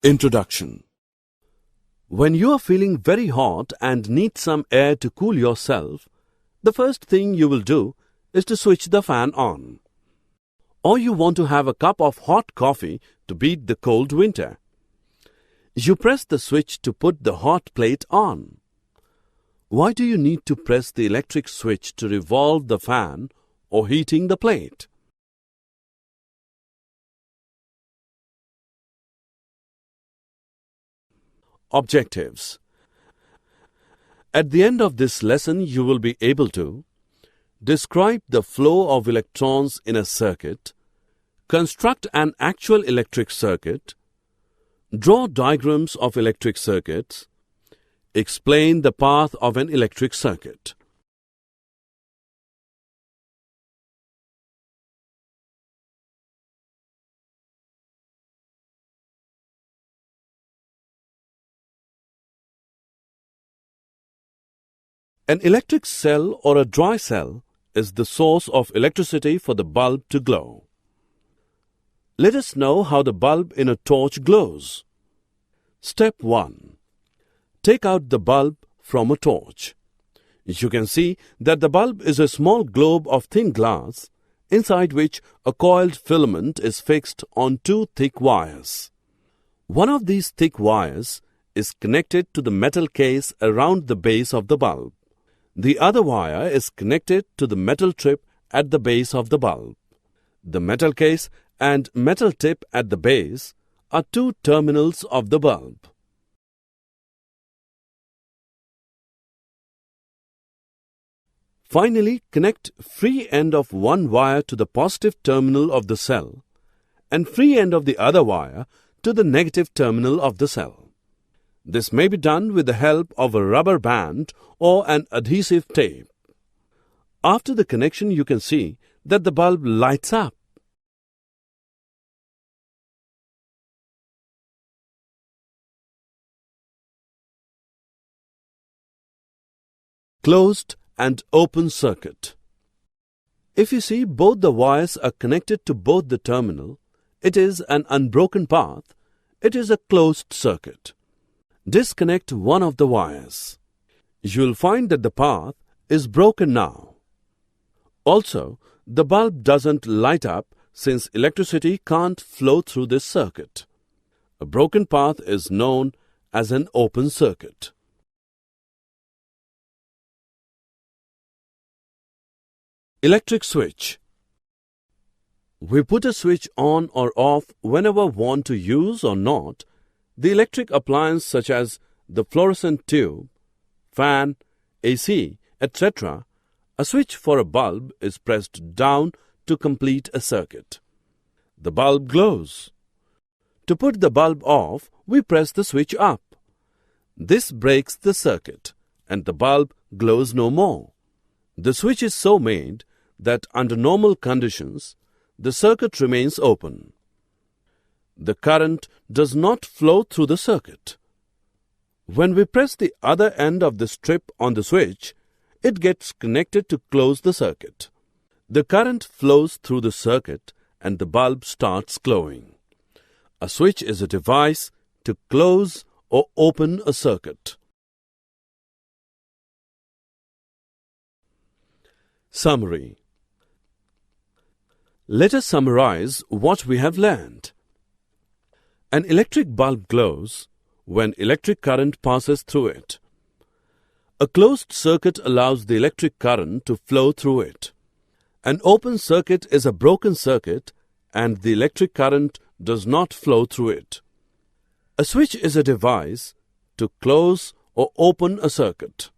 Introduction. When you are feeling very hot and need some air to cool yourself, the first thing you will do is to switch the fan on. Or you want to have a cup of hot coffee to beat the cold winter. You press the switch to put the hot plate on. Why do you need to press the electric switch to revolve the fan or heating the plate? Objectives. At the end of this lesson, you will be able to describe the flow of electrons in a circuit, construct an actual electric circuit, draw diagrams of electric circuits, explain the path of an electric circuit. An electric cell or a dry cell is the source of electricity for the bulb to glow. Let us know how the bulb in a torch glows. Step 1. Take out the bulb from a torch. You can see that the bulb is a small globe of thin glass, inside which a coiled filament is fixed on two thick wires. One of these thick wires is connected to the metal case around the base of the bulb. The other wire is connected to the metal tip at the base of the bulb. The metal case and metal tip at the base are two terminals of the bulb. Finally, connect free end of one wire to the positive terminal of the cell and free end of the other wire to the negative terminal of the cell. This may be done with the help of a rubber band or an adhesive tape. After the connection, you can see that the bulb lights up. Closed and open circuit. If you see both the wires are connected to both the terminal, it is an unbroken path. It is a closed circuit. Disconnect one of the wires. You will find that the path is broken now. Also, the bulb doesn't light up since electricity can't flow through this circuit. A broken path is known as an open circuit. Electric switch. We put a switch on or off whenever want to use or not the electric appliance such as the fluorescent tube, fan, AC, etc. A switch for a bulb is pressed down to complete a circuit. The bulb glows. To put the bulb off, we press the switch up. This breaks the circuit and the bulb glows no more. The switch is so made that under normal conditions, the circuit remains open. The current does not flow through the circuit. When we press the other end of the strip on the switch, it gets connected to close the circuit. The current flows through the circuit and the bulb starts glowing. A switch is a device to close or open a circuit. Summary. Let us summarize what we have learned. An electric bulb glows when electric current passes through it. A closed circuit allows the electric current to flow through it. An open circuit is a broken circuit and the electric current does not flow through it. A switch is a device to close or open a circuit.